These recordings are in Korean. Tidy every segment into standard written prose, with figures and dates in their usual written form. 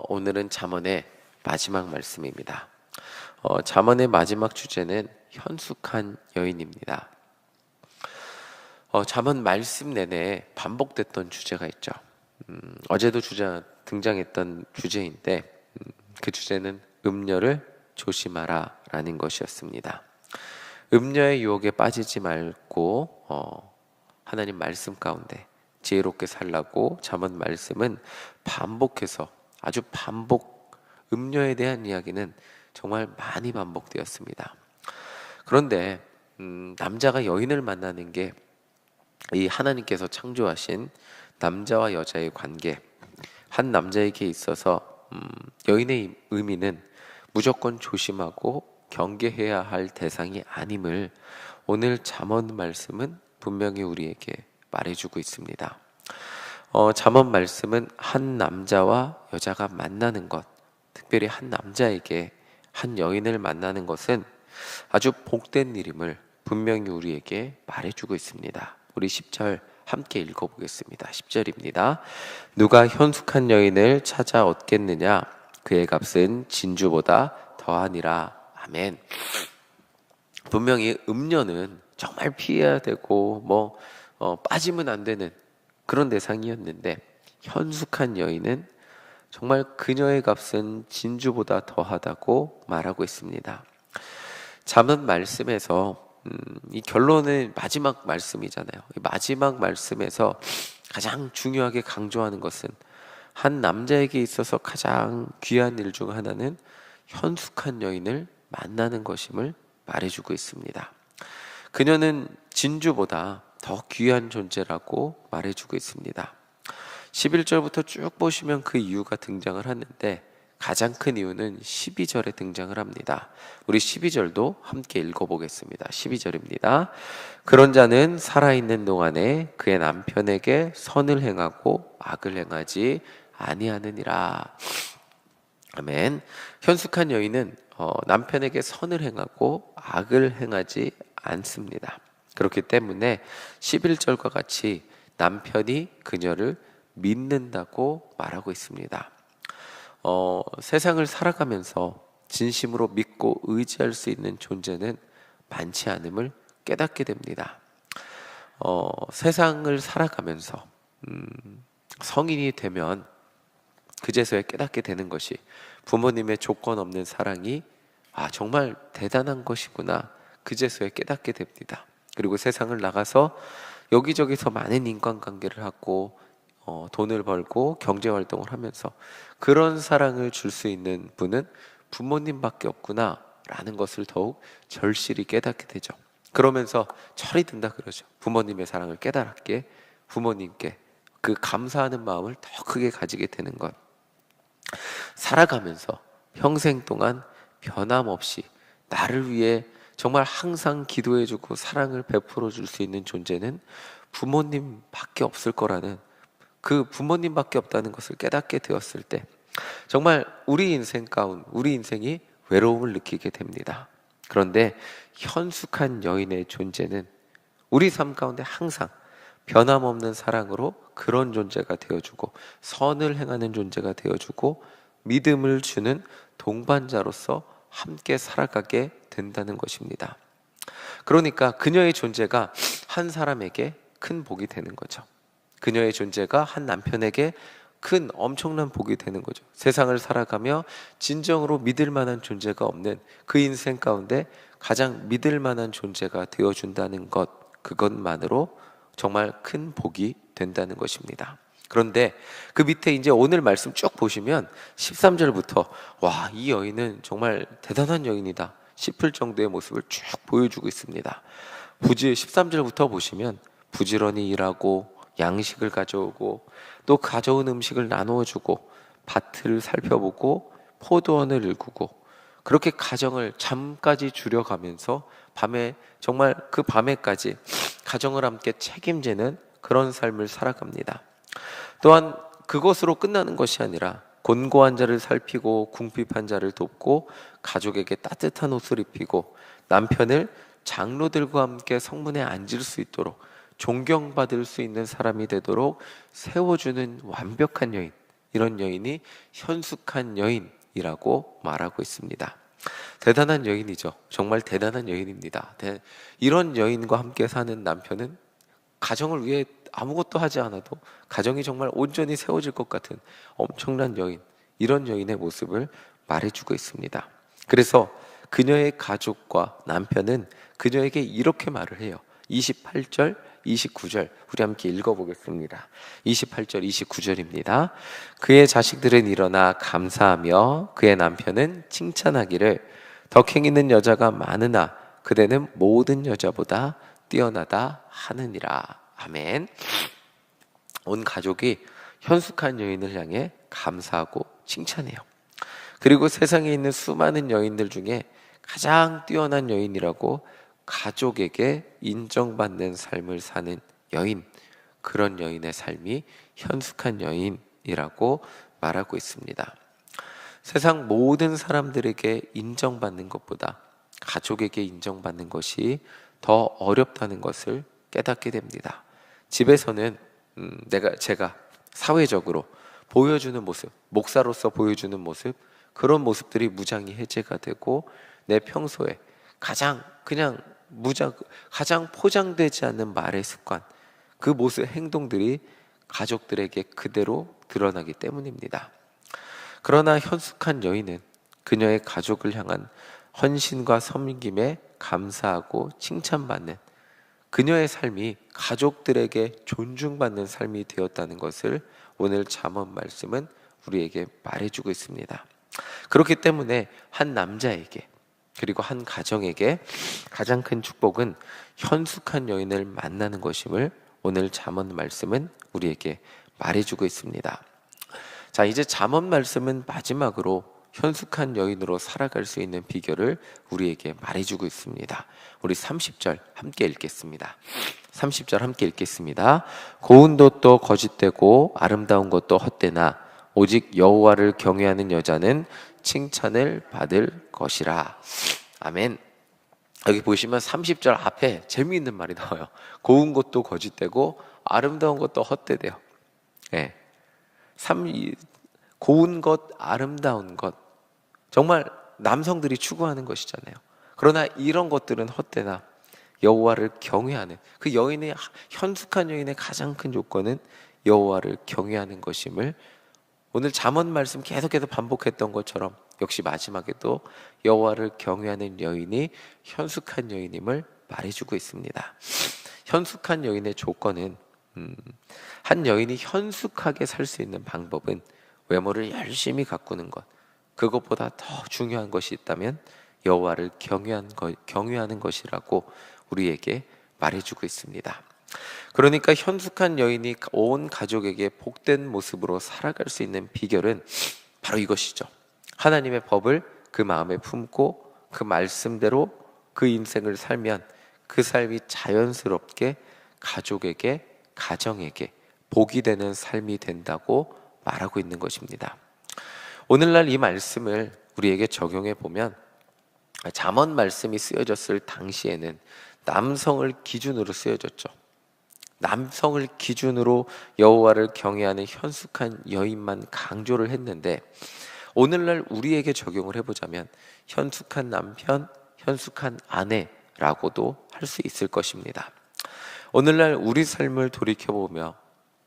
오늘은 잠언의 마지막 말씀입니다. 잠언의 마지막 주제는 현숙한 여인입니다. 잠언 말씀 내내 반복됐던 주제가 있죠. 어제도 등장했던 주제인데 그 주제는 음녀를 조심하라 라는 것이었습니다. 음녀의 유혹에 빠지지 말고 하나님 말씀 가운데 지혜롭게 살라고 잠언 말씀은 반복해서 음녀에 대한 이야기는 정말 많이 반복되었습니다. 그런데 남자가 여인을 만나는 게 이 하나님께서 창조하신 남자와 여자의 관계, 한 남자에게 있어서 여인의 의미는 무조건 조심하고 경계해야 할 대상이 아님을 오늘 잠언 말씀은 분명히 우리에게 말해주고 있습니다. 잠언 말씀은 한 남자와 여자가 만나는 것, 특별히 한 남자에게 한 여인을 만나는 것은 아주 복된 일임을 분명히 우리에게 말해주고 있습니다. 우리 10절 함께 읽어보겠습니다. 10절입니다. 누가 현숙한 여인을 찾아 얻겠느냐? 그의 값은 진주보다 더하니라. 아멘. 분명히 음녀는 정말 피해야 되고 빠지면 안 되는 그런 대상이었는데 현숙한 여인은 정말 그녀의 값은 진주보다 더하다고 말하고 있습니다. 잠언 말씀에서 이 결론은 마지막 말씀이잖아요. 이 마지막 말씀에서 가장 중요하게 강조하는 것은 한 남자에게 있어서 가장 귀한 일 중 하나는 현숙한 여인을 만나는 것임을 말해주고 있습니다. 그녀는 진주보다 더 귀한 존재라고 말해주고 있습니다. 11절부터 쭉 보시면 그 이유가 등장을 하는데 가장 큰 이유는 12절에 등장을 합니다. 우리 12절도 함께 읽어보겠습니다. 12절입니다. 그런 자는 살아있는 동안에 그의 남편에게 선을 행하고 악을 행하지 아니하느니라. 아멘. 현숙한 여인은 남편에게 선을 행하고 악을 행하지 않습니다. 그렇기 때문에 11절과 같이 남편이 그녀를 믿는다고 말하고 있습니다. 세상을 살아가면서 진심으로 믿고 의지할 수 있는 존재는 많지 않음을 깨닫게 됩니다. 세상을 살아가면서 성인이 되면 그제서야 깨닫게 되는 것이 부모님의 조건 없는 사랑이 정말 대단한 것이구나, 그제서야 깨닫게 됩니다. 그리고 세상을 나가서 여기저기서 많은 인간관계를 하고 돈을 벌고 경제활동을 하면서 그런 사랑을 줄 수 있는 분은 부모님밖에 없구나 라는 것을 더욱 절실히 깨닫게 되죠. 그러면서 철이 든다 그러죠. 부모님의 사랑을 깨달았기에 부모님께 그 감사하는 마음을 더 크게 가지게 되는 것. 살아가면서 평생 동안 변함없이 나를 위해 정말 항상 기도해주고 사랑을 베풀어 줄 수 있는 존재는 부모님밖에 없을 거라는, 그 부모님밖에 없다는 것을 깨닫게 되었을 때 정말 우리 인생이 외로움을 느끼게 됩니다. 그런데 현숙한 여인의 존재는 우리 삶 가운데 항상 변함없는 사랑으로 그런 존재가 되어주고 선을 행하는 존재가 되어주고 믿음을 주는 동반자로서 함께 살아가게 된다는 것입니다. 그러니까 그녀의 존재가 한 사람에게 큰 복이 되는 거죠. 그녀의 존재가 한 남편에게 큰 엄청난 복이 되는 거죠. 세상을 살아가며 진정으로 믿을 만한 존재가 없는 그 인생 가운데 가장 믿을 만한 존재가 되어준다는 것, 그것만으로 정말 큰 복이 된다는 것입니다. 그런데 그 밑에 이제 오늘 말씀 쭉 보시면 13절부터 이 여인은 정말 대단한 여인이다 싶을 정도의 모습을 쭉 보여주고 있습니다. 13절부터 보시면 부지런히 일하고 양식을 가져오고 또 가져온 음식을 나누어주고 밭을 살펴보고 포도원을 일구고 그렇게 가정을 잠까지 줄여가면서 정말 그 밤에까지 가정을 함께 책임지는 그런 삶을 살아갑니다. 또한 그것으로 끝나는 것이 아니라 곤고한 자를 살피고 궁핍한 자를 돕고 가족에게 따뜻한 옷을 입히고 남편을 장로들과 함께 성문에 앉을 수 있도록 존경받을 수 있는 사람이 되도록 세워주는 완벽한 여인, 이런 여인이 현숙한 여인이라고 말하고 있습니다. 대단한 여인이죠. 정말 대단한 여인입니다. 이런 여인과 함께 사는 남편은 가정을 위해 아무것도 하지 않아도 가정이 정말 온전히 세워질 것 같은 엄청난 여인, 이런 여인의 모습을 말해주고 있습니다. 그래서 그녀의 가족과 남편은 그녀에게 이렇게 말을 해요. 28절, 29절 우리 함께 읽어보겠습니다. 28절, 29절입니다. 그의 자식들은 일어나 감사하며 그의 남편은 칭찬하기를 덕행 있는 여자가 많으나 그대는 모든 여자보다 뛰어나다 하느니라. 아멘. 온 가족이 현숙한 여인을 향해 감사하고 칭찬해요. 그리고 세상에 있는 수많은 여인들 중에 가장 뛰어난 여인이라고 가족에게 인정받는 삶을 사는 여인, 그런 여인의 삶이 현숙한 여인이라고 말하고 있습니다. 세상 모든 사람들에게 인정받는 것보다 가족에게 인정받는 것이 더 어렵다는 것을 깨닫게 됩니다. 집에서는 제가 사회적으로 보여주는 모습, 목사로서 보여주는 모습, 그런 모습들이 무장이 해제가 되고 내 평소에 가장 포장되지 않는 말의 습관, 그 모습, 행동들이 가족들에게 그대로 드러나기 때문입니다. 그러나 현숙한 여인은 그녀의 가족을 향한 헌신과 섬김에 감사하고 칭찬받는 그녀의 삶이 가족들에게 존중받는 삶이 되었다는 것을 오늘 잠언 말씀은 우리에게 말해주고 있습니다. 그렇기 때문에 한 남자에게 그리고 한 가정에게 가장 큰 축복은 현숙한 여인을 만나는 것임을 오늘 잠언 말씀은 우리에게 말해주고 있습니다. 자, 이제 잠언 말씀은 마지막으로 현숙한 여인으로 살아갈 수 있는 비결을 우리에게 말해주고 있습니다. 우리 30절 함께 읽겠습니다. 30절 함께 읽겠습니다. 고운 것도 거짓되고 아름다운 것도 헛되나 오직 여호와를 경외하는 여자는 칭찬을 받을 것이라. 아멘. 여기 보시면 30절 앞에 재미있는 말이 나와요. 고운 것도 거짓되고 아름다운 것도 헛되대요. 네. 고운 것, 아름다운 것, 정말 남성들이 추구하는 것이잖아요. 그러나 이런 것들은 헛되나 여호와를 경외하는, 그 여인의, 현숙한 여인의 가장 큰 조건은 여호와를 경외하는 것임을 오늘 잠언 말씀 계속해서 반복했던 것처럼 역시 마지막에도 여호와를 경외하는 여인이 현숙한 여인임을 말해주고 있습니다. 현숙한 여인의 조건은 한 여인이 현숙하게 살 수 있는 방법은 외모를 열심히 가꾸는 것, 그것보다 더 중요한 것이 있다면 여호와를 경외하는 것이라고 우리에게 말해주고 있습니다. 그러니까 현숙한 여인이 온 가족에게 복된 모습으로 살아갈 수 있는 비결은 바로 이것이죠. 하나님의 법을 그 마음에 품고 그 말씀대로 그 인생을 살면 그 삶이 자연스럽게 가족에게, 가정에게 복이 되는 삶이 된다고 말하고 있는 것입니다. 오늘날 이 말씀을 우리에게 적용해 보면 잠언 말씀이 쓰여졌을 당시에는 남성을 기준으로 쓰여졌죠. 남성을 기준으로 여호와를 경외하는 현숙한 여인만 강조를 했는데 오늘날 우리에게 적용을 해보자면 현숙한 남편, 현숙한 아내라고도 할 수 있을 것입니다. 오늘날 우리 삶을 돌이켜보며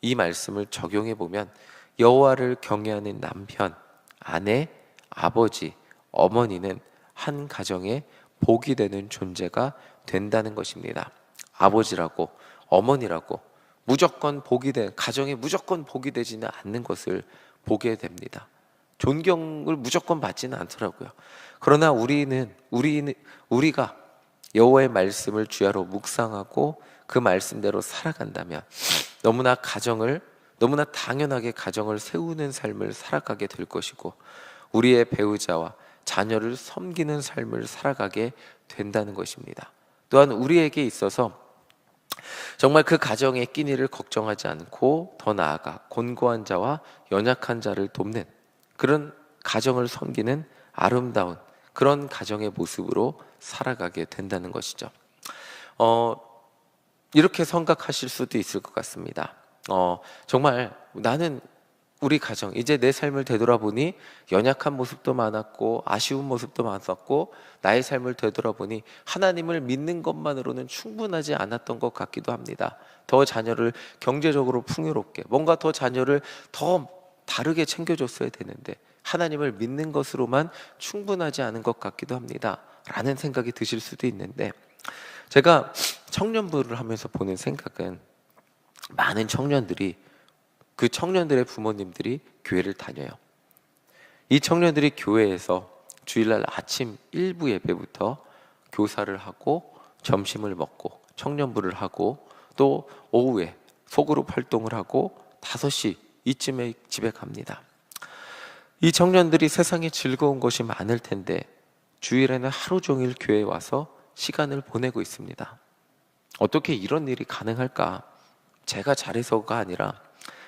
이 말씀을 적용해보면 여호와를 경외하는 남편, 아내, 아버지, 어머니는 한 가정에 복이 되는 존재가 된다는 것입니다. 아버지라고, 어머니라고 무조건 가정에 무조건 복이 되지는 않는 것을 보게 됩니다. 존경을 무조건 받지는 않더라고요. 그러나 우리가 여호와의 말씀을 주야로 묵상하고 그 말씀대로 살아간다면 너무나 당연하게 가정을 세우는 삶을 살아가게 될 것이고 우리의 배우자와 자녀를 섬기는 삶을 살아가게 된다는 것입니다. 또한 우리에게 있어서 정말 그 가정의 끼니를 걱정하지 않고 더 나아가 곤고한 자와 연약한 자를 돕는 그런 가정을 섬기는 아름다운 그런 가정의 모습으로 살아가게 된다는 것이죠. 이렇게 생각하실 수도 있을 것 같습니다. 정말 나는 우리 가정, 이제 내 삶을 되돌아보니 연약한 모습도 많았고 아쉬운 모습도 많았고 나의 삶을 되돌아보니 하나님을 믿는 것만으로는 충분하지 않았던 것 같기도 합니다. 더 자녀를 경제적으로 풍요롭게, 뭔가 더 자녀를 더 다르게 챙겨줬어야 되는데 하나님을 믿는 것으로만 충분하지 않은 것 같기도 합니다 라는 생각이 드실 수도 있는데, 제가 청년부를 하면서 보는 생각은, 많은 청년들이, 그 청년들의 부모님들이 교회를 다녀요. 이 청년들이 교회에서 주일날 아침 1부 예배부터 교사를 하고 점심을 먹고 청년부를 하고 또 오후에 소그룹 활동을 하고 5시 이쯤에 집에 갑니다. 이 청년들이 세상에 즐거운 것이 많을 텐데 주일에는 하루 종일 교회에 와서 시간을 보내고 있습니다. 어떻게 이런 일이 가능할까? 제가 잘해서가 아니라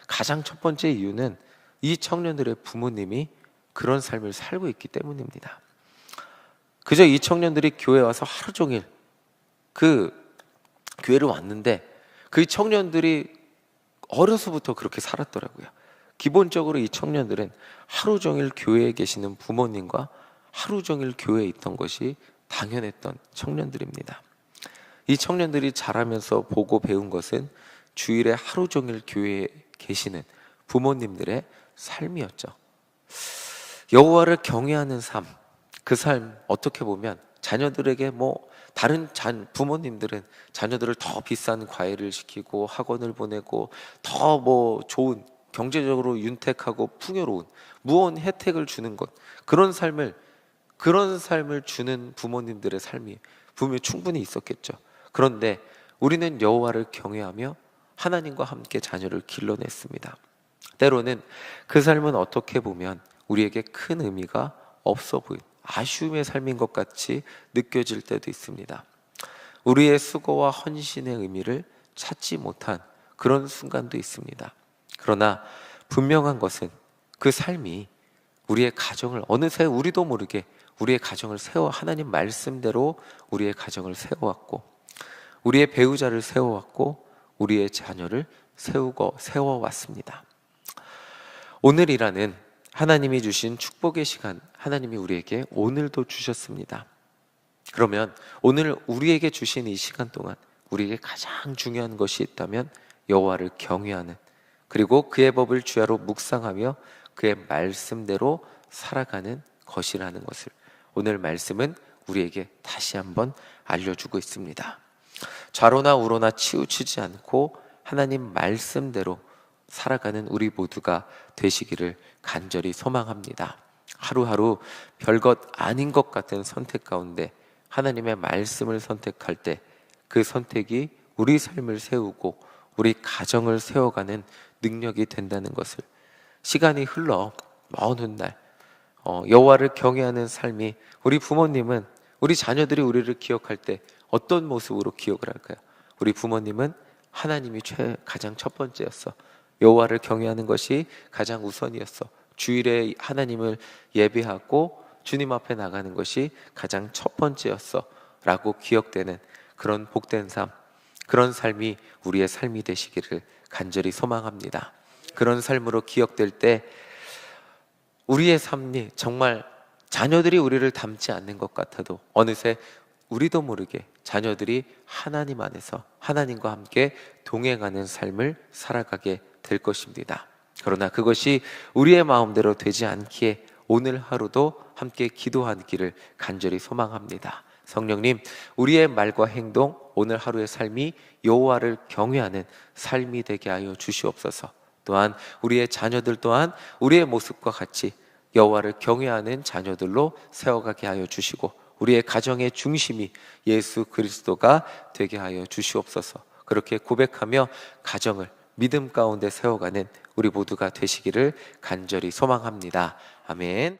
가장 첫 번째 이유는 이 청년들의 부모님이 그런 삶을 살고 있기 때문입니다. 그저 이 청년들이 교회에 와서 하루 종일 그 교회를 왔는데 그 청년들이 어려서부터 그렇게 살았더라고요. 기본적으로 이 청년들은 하루 종일 교회에 계시는 부모님과 하루 종일 교회에 있던 것이 당연했던 청년들입니다. 이 청년들이 자라면서 보고 배운 것은 주일에 하루 종일 교회에 계시는 부모님들의 삶이었죠. 여호와를 경외하는 삶, 그 삶 어떻게 보면 자녀들에게 다른 부모님들은 자녀들을 더 비싼 과외를 시키고 학원을 보내고 더 좋은 경제적으로 윤택하고 풍요로운 무언 혜택을 주는 것, 그런 삶을 주는 부모님들의 삶이 분명히 충분히 있었겠죠. 그런데 우리는 여호와를 경외하며 하나님과 함께 자녀를 길러냈습니다. 때로는 그 삶은 어떻게 보면 우리에게 큰 의미가 없어 보인 아쉬움의 삶인 것 같이 느껴질 때도 있습니다. 우리의 수고와 헌신의 의미를 찾지 못한 그런 순간도 있습니다. 그러나 분명한 것은 그 삶이 우리의 가정을 어느새 우리도 모르게 우리의 가정을 하나님 말씀대로 우리의 가정을 세워왔고 우리의 배우자를 세워왔고 우리의 자녀를 세워왔습니다. 오늘이라는 하나님이 주신 축복의 시간, 하나님이 우리에게 오늘도 주셨습니다. 그러면 오늘 우리에게 주신 이 시간 동안 우리에게 가장 중요한 것이 있다면 여호와를 경외하는, 그리고 그의 법을 주야로 묵상하며 그의 말씀대로 살아가는 것이라는 것을 오늘 말씀은 우리에게 다시 한번 알려주고 있습니다. 좌로나 우로나 치우치지 않고 하나님 말씀대로 살아가는 우리 모두가 되시기를 간절히 소망합니다. 하루하루 별것 아닌 것 같은 선택 가운데 하나님의 말씀을 선택할 때 그 선택이 우리 삶을 세우고 우리 가정을 세워가는 능력이 된다는 것을, 시간이 흘러 먼 훗날 여호와를 경외하는 삶이, 우리 부모님은, 우리 자녀들이 우리를 기억할 때 어떤 모습으로 기억을 할까요? 우리 부모님은 하나님이 가장 첫 번째였어. 여호와를 경외하는 것이 가장 우선이었어. 주일에 하나님을 예배하고 주님 앞에 나가는 것이 가장 첫 번째였어 라고 기억되는 그런 복된 삶, 그런 삶이 우리의 삶이 되시기를 간절히 소망합니다. 그런 삶으로 기억될 때 우리의 삶이 정말 자녀들이 우리를 닮지 않는 것 같아도 어느새 우리도 모르게 자녀들이 하나님 안에서 하나님과 함께 동행하는 삶을 살아가게 될 것입니다. 그러나 그것이 우리의 마음대로 되지 않기에 오늘 하루도 함께 기도하기를 간절히 소망합니다. 성령님, 우리의 말과 행동, 오늘 하루의 삶이 여호와를 경외하는 삶이 되게 하여 주시옵소서. 또한 우리의 자녀들 또한 우리의 모습과 같이 여호와를 경외하는 자녀들로 세워가게 하여 주시고 우리의 가정의 중심이 예수 그리스도가 되게 하여 주시옵소서. 그렇게 고백하며 가정을 믿음 가운데 세워가는 우리 모두가 되시기를 간절히 소망합니다. 아멘.